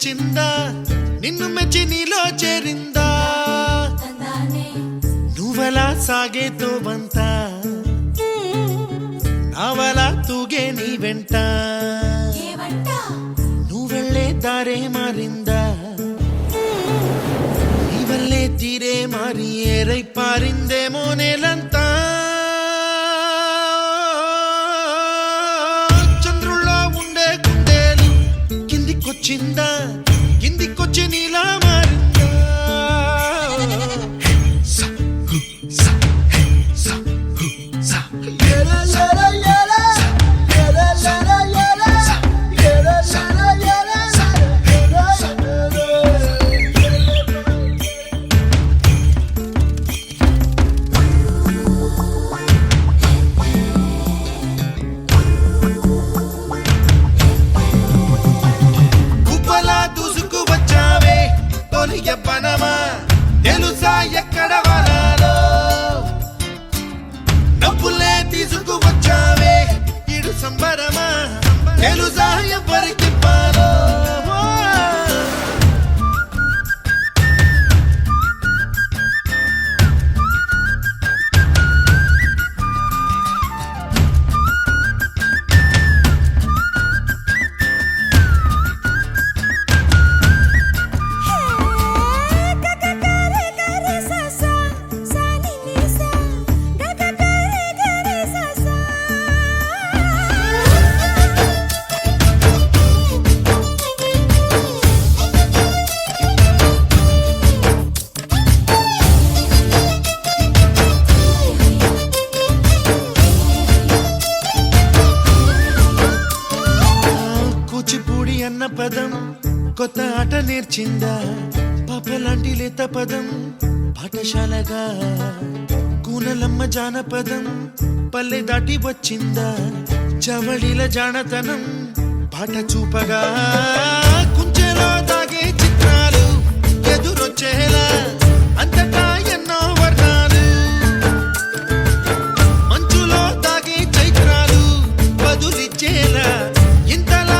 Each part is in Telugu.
వచ్చిందా నిన్ను మెచ్చి నీలో చేరిందా నువ్వలా సాగేతో బంత నావలా తూగే నీ వెంట నువ్వెళ్ళే దారే మారిందా నీ వల్లే తీరే మారి ఏరై పారిందేమో నేలంతా చిందా కిందికొచ్చి నీలా మారిందా పనమా తెలుసా ఎక్కడ వరాలో డబ్బులే తీసుకువచ్చావే ఇడు సంబరమా తెలుసా ఎవరికి పాలో అన్న పదం కొత్త ఆట నేర్చిందా పాపలాంటి లేత పదం పాఠశాలగా కూనలమ్మ జానపదం పల్లె దాటి వచ్చిందా చవడిల జానతనం పాట చూపగా కుంచెలో దాగే చిత్రాలు ఎదురొచ్చేలా అంతటా ఎన్నో వర్ణాలు మంచులో దాగే చైత్రాలు బదులిచ్చేలా ఇంతలా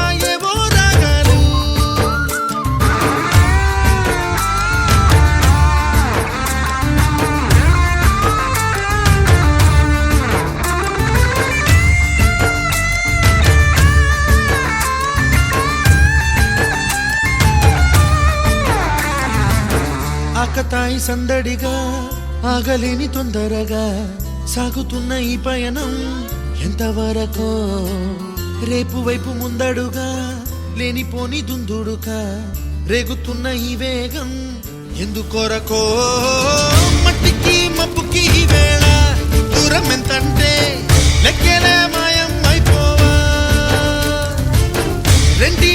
ఆకతాయి సందడిగా ఆగలేని తొందరగా సాగుతున్న ఈ పయనం ఎంతవరకో రేపు వైపు ముందడుగా లేనిపోని దుందుడుగా రేగుతున్న ఈ వేగం ఎందుకొరకో మట్టికి మబ్బుకి ఈ వేళ దూరం ఎంతంటే లెక్కలే మాయం అయిపోవా రెండి